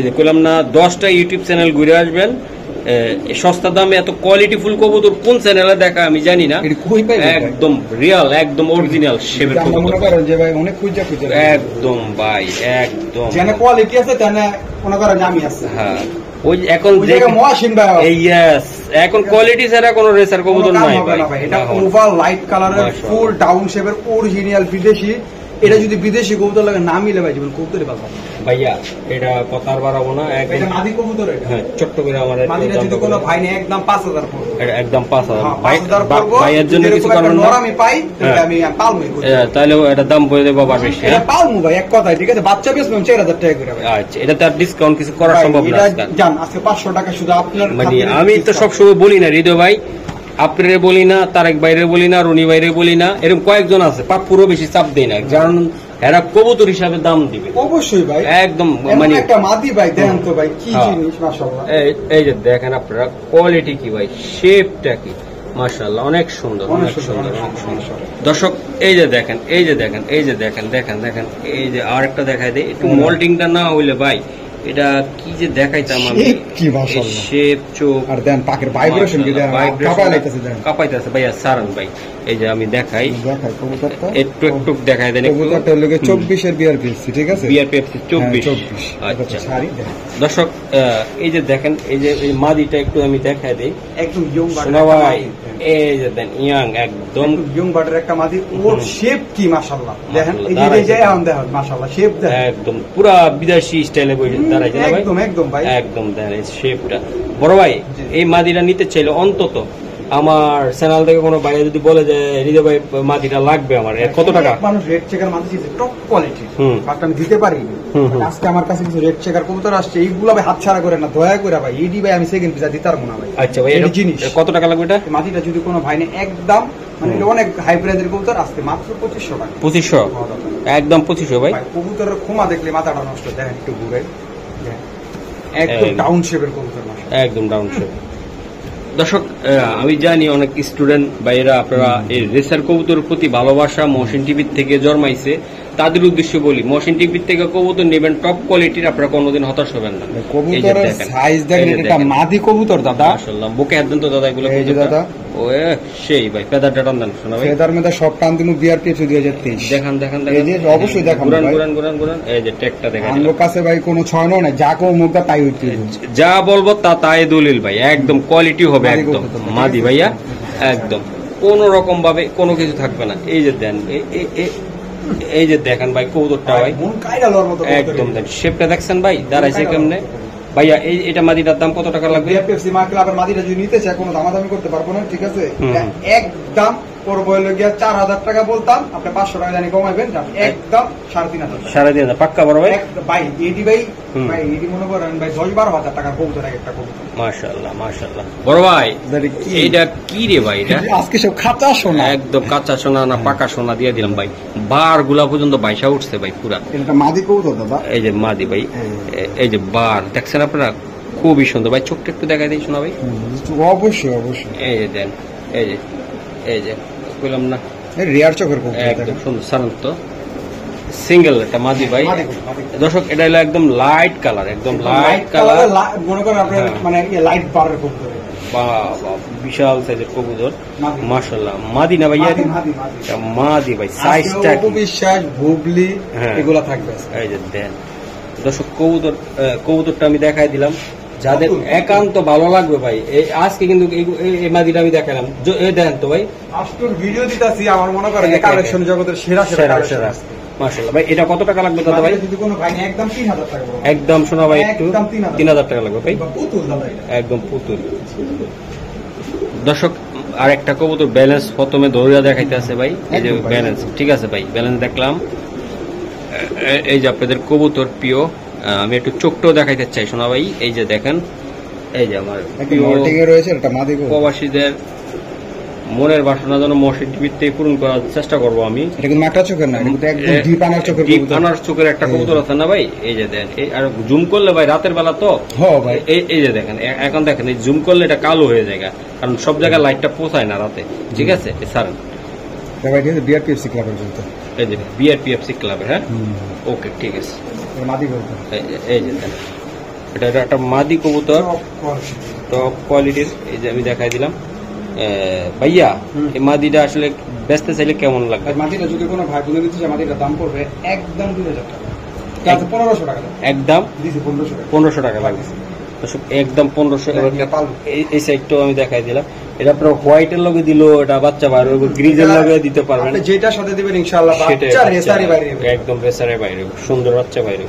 যে কইলাম না 10টা ইউটিউব চ্যানেল ঘুরে আসবেন, সস্তা দামে এত কোয়ালিটি ফুল কবুতর কোন চ্যানেলে দেখা আমি জানি না, এটা কই পাইবে ভাই? একদম রিয়াল একদম অরিজিনাল শেপের আমরা মনে কবুতর, করেন যে ভাই অনেক খুঁজে একদম ভাই একদম। যেন কোয়ালিটি আছে তেনে মনে করেন যে আমি আছে। হ্যাঁ ওই যে এখন ওই জায়গায় মহাসিন ভাই ইয়েস, এখন কোয়ালিটি ছাড়া কোনো রেসার কবুতর কোনো কাম নাই হবে ভাই না ভাই। এটা এখন। ওভার লাইট কালারের মাশাআল্লাহ। ফুল ডাউন শেপের অরিজিনাল বিদেশি। এটা যদি বিদেশি কবুতর লাগে না মিলে ভাই জীবন কবুতরই পাবো। ভাইয়া এটা কথা আর বাড়াবো না, এটা একদম মাদি কবুতর, এটা হ্যাঁ ছোট্ট করে আমার মাদিটা যদি কোনো ভাই নেই একদম 5,000 পড়বে। এটা একদম 5,000 হ্যাঁ, ভাই 5,000 পড়বো। ভাইয়ের জন্য যদি কিছু এরকম একটা করবেন না, নর আমি পাই তাহলে হ্যাঁ। আমি পালমই করি। তাহলে এটা দাম বলে দেবো আবার বেশি, এটা হ্যাঁ? পালমু ভাই এক কথায়, ঠিক আছে। বাচ্চা বেচলাম 4,000 টাকা করে ভাই। আচ্ছা এটা তার ডিসকাউন্ট কিছু করা ভাই, সম্ভব না এটা আজকাল। জান আজকে 500 টাকা শুধু আপনার মানে খাতিরে আমি তো discount। সবসময় বলি না হৃদয় ভাই, আপনারে বলি না, তারেক বাইরে বলি না, রনি বাইরে বলি না, এরকম কয়েকজন আছে পুরো বেশি চাপ দেয় না, কারণ এরা কবুতর হিসাবে দাম দিবে অবশ্যই ভাই একদম। এমন মানে একটা মাদি ভাই দেন তো ভাই কি হ্যাঁ। জিনিস মাশাআল্লাহ। এই যে দেখেন আপনারা কোয়ালিটি কি ভাই, শেপটা কি মাশাআল্লাহ, অনেক সুন্দর অনেক অনেক সুন্দর, সুন্দর অনেক অনেক সুন্দর, সুন্দর। সুন্দর। দর্শক এই যে দেখেন দেখেন এই যে আরেকটা দেখাই দেয় একটু, মল্টিংটা না হইলে ভাই এটা কি যে দেখাইতাম আমি, Shape কি মাশাআল্লাহ। শেপ চোখ আর দেন পাখির ভাইব্রেশন কি দেন, কাঁপায় লাইতেছে দেন। কাঁপাইতেছে ভাইয়া সারান ভাই। এই যে আমি দেখাই দেখাই কবুতরটা, একটু একটু দেখাই দেন একটু, কবুতরটা লগে 24 এর বিয়ার পিসি, ঠিক আছে। BR Pepsi 24। হ্যাঁ, 24 আচ্ছা শাড়ি দেন দর্শক এই যে দেখেন এই যে এই মাদিটা একটু আমি দেখাই দিই, একদম ইয়ং শোনা ভাই, এই যে দেন ইয়াং একদম ইয়ং বাটার একটা মাদি, ওর শেপ কি মাশাআল্লাহ দেখেন। এই যে মাশাআল্লাহ, এই যে এখন দেখেন মাশাআল্লাহ শেপ দেখেন একদম পুরা বিদেশি স্টাইলে বসে দাঁড়াইছে না ভাই, একদম একদম ভাই একদম দেন এই শেপটা। বড় ভাই জি। এই মাদিটা নিতে চাইলে অন্তত আমার চ্যানেল থেকে কোনো ভাই যদি বলে যে হৃদয় ভাই মাদিটা লাগবে আমার, এর কত টাকা? মানুষ রেড চেকার মাদি দিতে টপ কোয়ালিটি, হুম। বাট আমি দিতে পারি না। হুম, হুম। আজকে আমার কাছে কিছু রেড চেকার কবুতর আসছে, এইগুলো ভাই হাতছাড়া করে না, দয়া করে ভাই এইডি ভাই আমি সেকেন্ড পিজা দিতে পারবো না ভাই। আচ্ছা ভাই এই এটা জিনিস কত টাকা লাগবে এটা? এই মাদিটা যদি কোনো ভাই নেই একদম মানে এটা অনেক হাই প্রাইজের কবুতর, আজকে মাত্র 2500 টাকা। 2500 একদম 2500 ভাই। ভাই কবুতরের খোমা দেখলে মাথাটা নষ্ট, দেখেন একটু ঘুরে দেখেন। একদম একদম। ডাউন শেপের কবুতর না। একদম ডাউন শেপ। দর্শক আমি জানি অনেক স্টুডেন্ট ভাইয়েরা আপনারা এই রেসার কবুতরের প্রতি ভালোবাসা মহসিন টিভির থেকে জন্মাইছে, তাদের উদ্দেশ্যে বলি মহসিন টিভির থেকে কবুতর নেবেন টপ কোয়ালিটির, আপনারা কোনোদিন হতাশ হবেন না। এই যে কবুতরের দেখেন, সাইজ দেখেন, এই যে এটা দেখেন। মাদি কবুতর দাদা। মাশাআল্লাহ বুকে হাত দেন তো দাদা, এগুলো এই যে কবুতরটা। দাদা। ওয়ে সেই ভাই ফেদারটা টান দেন শোনা ভাই, ফেদার মেদা সব টান দিমু বিআর পিএস 2023। দেখান দেখান এই যে অবশ্যই দেখাবো ঘুরান ভাই। ঘুরান এই যে ট্যাগটা দেখেন, আমার কাছে ভাই কোনো ছয় নয় না, যা কো মুখটা তাই হইতে যা বলবো তা তাই দলিল ভাই, একদম কোয়ালিটি হবে মাদি একদম কবুতর, মাদি ভাইয়া, একদম কোন রকম ভাবে কোনো কিছু থাকবে না। এই যে দেন এই যে দেখেন ভাই কবুতরটা ভাই মন কাইরা লওয়ার মতো একদম দেন, শেপটা দেখছেন ভাই দাঁড়াইছে কেমনে ভাইয়া। এটা মাদিটার দাম কত টাকা লাগবে? বিআর পেপসি মা ক্লাবের মাদিটা যদি নিতে চায় কোনো দামাদামি করতে পারবো না, ঠিক আছে। হুম। একদম পড়বো হলো গিয়া 4000 টাকা বলতাম, আপনি 500 টাকা জানি কমাইবেন, একদম 3500 টাকা। 3,500 পাক্কা বড় ভাই। ভাই এডি ভাই হুম। ভাই এডি মনে করেন ভাই 10-12 হাজার টাকার কবুতর একটা কবুতর। মাশাআল্লাহ বড় ভাই এইটা কি রে ভাই? এটা আজকে সব খাঁচা সোনা, একদম কাঁচা সোনা না পাকা সোনা দিয়ে দিলাম ভাই, বার গুলা পর্যন্ত বাইসা উঠছে ভাই পুরা। এটা মাদি কবুতর দাদা। এই যে মাদি ভাই, হ্যাঁ। এই যে বার দেখছেন আপনারা, খুবই সুন্দর ভাই। চোখটা একটু দেখাই দিই শোনা ভাই, অবশ্যই অবশ্যই এই যে দেন এই যে কইলাম না রেয়ার চোখের কবুতর একদম সুন্দর সারান্ত সিঙ্গেল একটা মাদি ভাই। দর্শক এটা হলো একদম লাইট কালার, একদম লাইট কালার, মনে করেন আপনার মানে লাইট বারের কবুতর, বিশাল সাইজের কবুতর মাশাআল্লাহ। মাদি না ভাইয়া? মাদি ভাই। সাইজটা বিশ্বাস বুবলি এগুলা থাকবে। এই যে দেন দর্শক কবুতরটা আমি দেখাই দিলাম, যাদের একান্ত ভালো লাগবে ভাই আজকে কিন্তু এই মাদিটা আমি দেখালাম। এই দেখেন তো ভাই আজকের ভিডিও দিতাছি, আমার মনে করেন কালেকশন জগতের সেরা সেরা মাশাআল্লাহ। ভাই এটা কত টাকা লাগবে দাদা ভাই? যদি কোনো ভাই একদম 3000 টাকা। একদম শোনা ভাই, একটু 3000 টাকা লাগবে ভাই, একদম পুতুল। দর্শক আর একটা কবুতর ব্যালেন্স প্রথমে ধরিয়া দেখাইতে আছে ভাই, এই যে ব্যালেন্স। ঠিক আছে ভাই, ব্যালেন্স দেখলাম। এই যে আপনাদের কবুতর প্রিয়, আমি একটু চোখটাও দেখাইতে চাই শোনা ভাই। এই যে দেখেন, এই যে আমার প্রবাসীদের মনের বাসনা যেন মসজিদ ভিত্তিক পূরণ করার চেষ্টা করবো আমি। আনার চোখের একটা কবুতর আছে না ভাই, এই যে দেন। আর জুম করলে ভাই রাতের বেলা তো এই যে দেখেন, এখন দেখেন এই জুম করলে এটা কালো হয়ে যায়, কারণ সব জায়গায় লাইটটা পোষায় না রাতে। ঠিক আছে সারেন, বিআরপিএফসি ক্লাবের এই যে বিআরপিএফসি ক্লাবের। হ্যাঁ ওকে ঠিক আছে। এই যে দেন, এটা একটা মাদি কবুতর টপ কোয়ালিটির। এই যে আমি দেখাই দিলাম ভাইয়া। এই মাদিটা আসলে বেচতে চাইলে কেমন লাগবে? মাদিটা যদি কোনো ভাই বোনের দিতে চায়, মাদিটার দাম পড়বে একদম 2000 টাকা, 1500 টাকা, একদম 1500 টাকা লাগবে। একদম 1500। এই সাইডটাও আমি দেখাই দিলাম। এটা আপনার হোয়াইটের লগে দিল, এটা বাচ্চা বাইরে, গ্রিজের লগে দিতে পারবেন, যেটা সাথে দিবেন ইনশাআল্লাহ বাচ্চা রেসারে বাইরে, একদম রেসারে বাইরে, সুন্দর বাচ্চা বাইরে।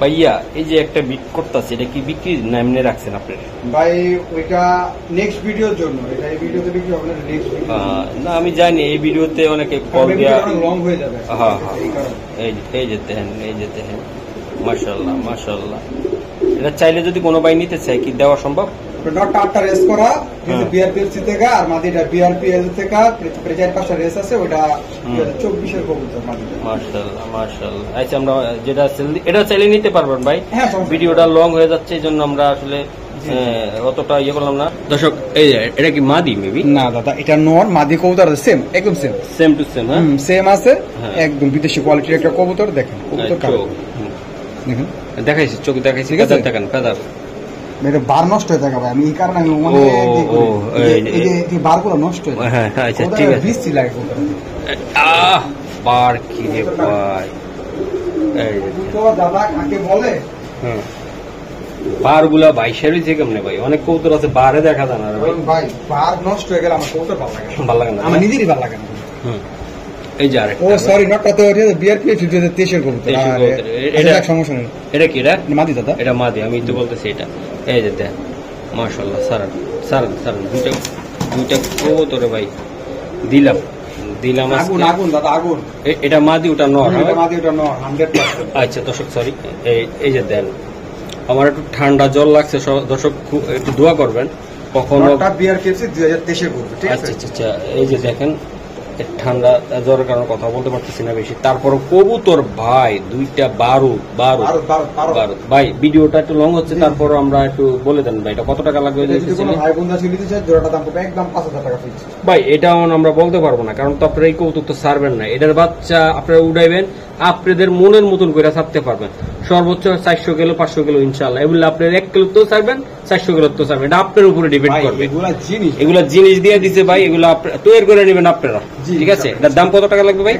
ভাইয়া এই যে একটা বিট করতেছে, এটা কি বিক্রি না এমনি রাখছেন আপনি? ভাই ওইটা নেক্সট ভিডিওর জন্য, এটা এই ভিডিওতে বিক্রি হবে না, নেক্সট ভিডিও। না আমি জানি এই ভিডিওতে অনেকে কল দেয়া লং হয়ে যাবে। হ্যাঁ এই যে দেখেন, এই যে দেখেন মাশাআল্লাহ মাশাআল্লাহ। এটা চাইলে যদি কোনো ভাই নিতে চায় কি দেওয়া সম্ভব? নটটা 8টা রেস করা বিআরপিএফসি থেকে, আর মাদিটা বিআরপিএল থেকে, প্রেজার 5টা রেস আছে, ওটা 24 এর কবুতর মাদিটা। মাশাআল্লাহ মাশাআল্লাহ। আচ্ছা আমরা যেটা এটা চাইলে নিতে পারবেন ভাই, ভিডিওটা লং হয়ে যাচ্ছে এই জন্য আমরা আসলে অতটা ইয়ে করলাম না। দর্শক এই এটা কি মাদি মেবি? না দাদা, এটা নর মাদি কবুতর, সেম একদম সেম টু সেম। হ্যাঁ সেম আছে, একদম বিদেশি কোয়ালিটির একটা কবুতর। দেখেন কবুতর দেখেন, দেখাইছি চোখ দেখাইছি, দেখেন ফেদার এটা বার নষ্ট হয়ে থাকে ভাই, আমি এই কারণে আমি মানে এই বারগুলো নষ্ট হয়ে যায়। হ্যাঁ আচ্ছা ঠিক আছে, বৃষ্টি লাগে কবুতর। বার কি রে ভাই, এই তো দাদা কাকে বলে? হ্যাঁ বারগুলা 22 থেকে কেমনে ভাই? অনেক কবুতর আছে বারে দেখা যায় না ভাই, বার নষ্ট হয়ে গেলে আমার কবুতর ভালো লাগে না, আমার নিজেরই ভালো লাগে না। এই যে আরেকটা, ও সরি নটটা তো এটা বিআরপিএফ 2023 এর কবুতর। এটা সমস্যা নেই। এটা কি? এটা মাদি দাদা, এটা মাদি। আমি তো বলতেছি এটা। এই যে দেখ মাশাআল্লাহ, সারান দুইটা কবুতরে ভাই দিলাম আগুন আগুন দাদা আগুন। এটা মাদি, ওটা নর। এটা মাদি, ওটা নর 100%। আচ্ছা দর্শক সরি, এই যে দেন আমার একটু ঠান্ডা জল লাগছে, দর্শক একটু দোয়া করবেন। কখনো বিআরপিএফসি 2023 এর কবুতর। ঠিক আছে আচ্ছা এই যে দেখেন ঠান্ডা জ্বরের কারণে কথা বলতে পারতেছি না বেশি। তারপর কবুতর ভাই দুইটা বারুদ ভাই। ভিডিওটা একটু লং হচ্ছে, তারপর আমরা একটু বলে দেন ভাই এটা কত টাকা লাগবে? ভাই এটা আমরা বলতে পারবো না, কারণ তো আপনারা এই কবুতর তো ছাড়বেন না। এটার বাচ্চা আপনারা উড়াইবেন, আপনাদের মনের মতন করে ছাড়তে পারবেন। সর্বোচ্চ 400 কিলো 500 কিলো ইনশাল্লাহ। এগুলো আপনার 1 কিলো তো ছাড়বেন, 400 কিলো তো ছাড়বেন, এটা আপনার উপরে ডিপেন্ড করবে। এগুলা জিনিস দিয়ে দিছে ভাই, এগুলো তৈরি করে নেবেন আপনারা। ঠিক আছে, এটার দাম কত টাকা লাগবে ভাই?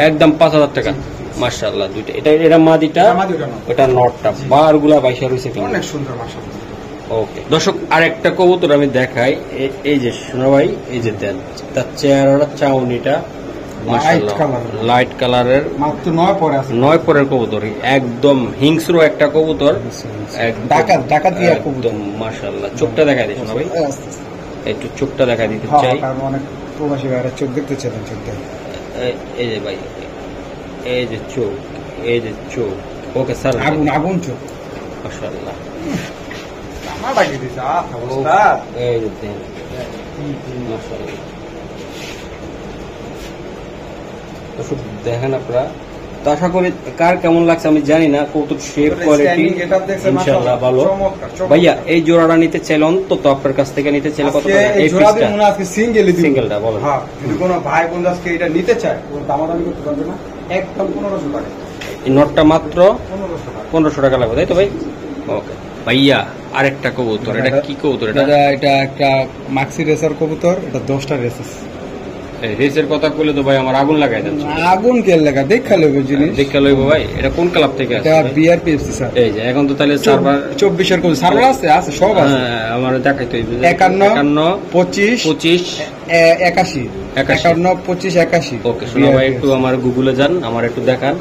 একদম 5000 টাকা। মাশাআল্লাহ দুইটা, এটা মাদিটা, ওটা নটটা। বার গুলা 22 রয়েছে, অনেক সুন্দর মাশাআল্লাহ। ওকে দর্শক আরেকটা কবুতর আমি দেখাই। এই যে শোনো ভাই, এই যে দেন তার চেহারাটা, চাউনিটা লাইট কালারের, মাত্র 9 পরে আছে, 9 পরের কবুতর, একদম হিংস্র একটা কবুতর, একদম মাশাআল্লাহ। চোখটা দেখাই দিস না ভাই, একটু চোখটা দেখাই দিতে চাই, কারণ অনেক প্রবাসী ভাইরা চোখ দেখতে চান। চোখটা এই যে ভাই, এই যে চোখ, এই যে চোখ। ওকে স্যার, আগুন আগুন চোখ মাশাআল্লাহ। আমাটা কি দিছ অবস্থা, এই যে দেন মাশাআল্লাহ। দেখেন আপনারা, তো আশা করি কার কেমন লাগছে আমি জানি না। কৌতুক শেপ কোয়ালিটি ইনশাআল্লাহ ভালো। ভাইয়া এই জোড়াটা নিতে চাইলে অন্তত আপনার কাছ থেকে নিতে চাইলে কত টাকা? এই পিসটা সিঙ্গেলটা বলেন। হ্যাঁ, যদি কোনো ভাই বোন আজকে এটা নিতে চায়, ওর দামাদামি করতে পারবে না। একদম 1500 টাকা। এই নটটা মাত্র 1500 টাকা। 1500 টাকা লাগবে, তাই তো ভাই? ওকে ভাইয়া, আরেকটা কবুতর, এটা কি কবুতর? এটা দাদা এটা একটা মাক্সি রেসার কবুতর, এটা 10টা রেস আছে। রেসের কথা বলে তো ভাই আমার আগুন লাগাই যাচ্ছে। আগুন কে লাগা দেখা লইব জিনিস, দেখে লইব ভাই। এটা কোন ক্লাব থেকে আসছে? এটা বিআরপিএফসি স্যার। এই যে এখন তো তাহলে সার্ভার 24 এর কবুতর সার্ভার আছে, আছে সব আছে। আমার দেখাইতে হইবে। 51 25 25 81 51 25 81। ওকে শোনা ভাই, একটু আমার গুগলে যান, আমার একটু দেখান,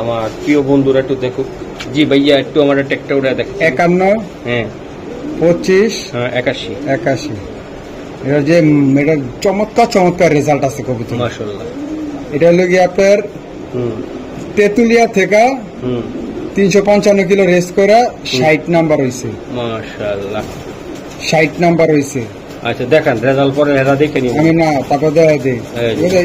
আমার প্রিয় বন্ধুরা একটু দেখুক। জি ভাইয়া, একটু আমার টেকটা উঠে দেখেন। 51 হ্যাঁ 25 81। 81। এটা যে এটা চমৎকার চমৎকার রেজাল্ট আছে কবুতর। মাশাআল্লাহ। এটা হলো কি আপনার তেতুলিয়া থেকে 355 কিলো রেস করে 60 নাম্বার হইছে। মাশাআল্লাহ 60 নাম্বার হইছে। আচ্ছা দেখান রেজাল্ট, পরে এটা দেখে নিব আমি না তারপর দেখা দিই।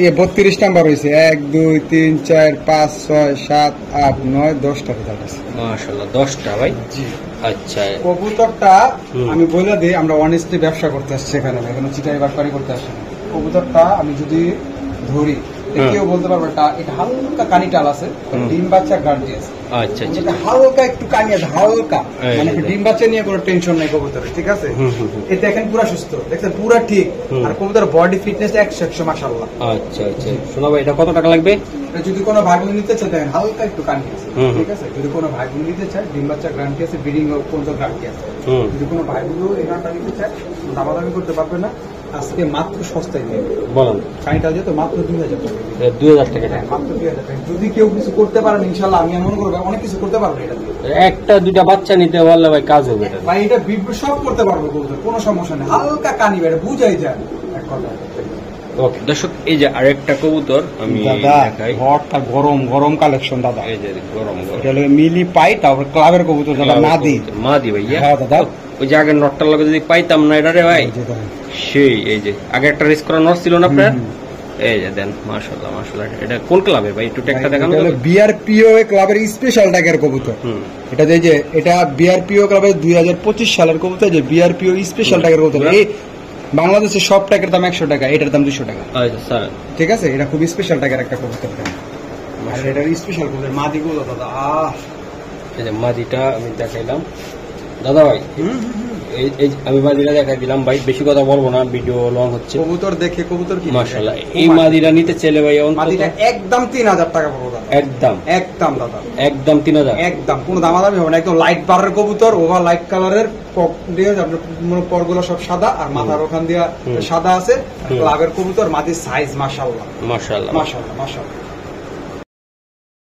এই 32 নাম্বার হইছে। 1 2 3 4 5 6 7 8 9 10টা রেজাল্ট আছে। মাশাআল্লাহ 10টা ভাই। জি আচ্ছা কবুতরটা আমি বলে দিই, আমরা অনেস্টলি ব্যবসা করতে আসছি এখানে, এখানে চিটাই বাটপারি করতে আসছি না। কবুতরটা আমি যদি ধরি কেউ বলতে পারবে এটা হালকা কানি টাল আছে, ডিম বাচ্চা গার্ডি আছে। আচ্ছা আচ্ছা, এটা হালকা একটু কানি আছে, হালকা, মানে ডিম বাচ্চা নিয়ে কোনো টেনশন নাই কবুতরের, ঠিক আছে? এটা দেখেন পুরা সুস্থ, দেখছেন পুরা ঠিক, আর কবুতর বডি ফিটনেস 100 মাশাআল্লাহ। আচ্ছা আচ্ছা শোনা ভাই, এটা কত টাকা লাগবে? যদি কোনো ভাই বোন নিতে চায় দেখেন হালকা একটু কানি আছে, ঠিক আছে? যদি কোনো ভাই বোন নিতে চায় ডিম বাচ্চা গ্যারান্টি আছে, ব্রিডিং কোন গ্যারান্টি আছে। যদি কোনো ভাই বোন এই নাটটা নিতে চায় দামাদামি করতে পারবে না, আজকে মাত্র সস্তায় নিয়ে বলেন। কানিটা যেত মাত্র 2000 টাকা, 2000 টাকা। মাত্র 2000 টাকা। যদি কেউ কিছু করতে পারেন ইনশাল্লাহ আমি মনে করবো অনেক কিছু করতে পারবো এটা দিয়ে। একটা দুইটা বাচ্চা নিতে পারলে ভাই কাজ হবে এটা। ভাই এটা সব করতে পারবো কবুতর, কোনো সমস্যা নেই, হালকা কানি বেড়ে বুঝাই যায় এক কথা। ওকে দর্শক, এই যে আরেকটা কবুতর আমি দেখাই। ঘরটা গরম গরম কালেকশন দাদা, এই যে গরম গরম, এটা হলো মিলি পাই, তারপর ক্লাবের কবুতর দাদা, মাদি মাদি ভাইয়া। হ্যাঁ দাদা, ওই যে আগের নটটার লগে যদি পাইতাম না এটা রে ভাই, সেই এই যে আগে একটা রেস করা নট ছিল না আপনার, এই যে দেন। মাশাআল্লাহ মাশাআল্লাহ। এটা কোন ক্লাবে ভাই, একটু ট্যাগটা দেখানো। এটা হলো বিআরপিও ক্লাবের স্পেশাল ট্যাগের কবুতর। এটা যে এটা বিআরপিও ক্লাবের 2025 সালের কবুতর, যে বিআরপিও স্পেশাল ট্যাগের কবুতর। এই বাংলাদেশে সব ট্যাগের দাম 100 টাকা, এটার দাম 200 টাকা। আচ্ছা স্যার, ঠিক আছে? এটা খুব স্পেশাল ট্যাগের একটা কবুতর। আর এটার স্পেশাল কবুতর মাদি গুলো দাদা, এই যে মাদিটা আমি দেখাইলাম দাদা ভাই। এই আমি মাদিরা দেখাই দিলাম ভাই, বেশি কথা বলবো না, ভিডিও লং হচ্ছে। কবুতর দেখে কবুতর কি মাশাআল্লাহ। এই মাদিরা নিতে চাইলে ভাই মাদিরা একদম 3000 টাকা পড়বে দাদা, একদম একদম দাদা, একদম 3000, একদম কোনো দামাদামি হবে না। একদম লাইট বারের কবুতর, ওভার লাইট কালারের পক দিয়ে আপনার পরগুলো সব সাদা, আর মাথার ওখান দিয়ে সাদা আছে। লাভের কবুতর, মাদির সাইজ মাশাআল্লাহ মাশাআল্লাহ মাশাআল্লাহ মাশাআল্লাহ।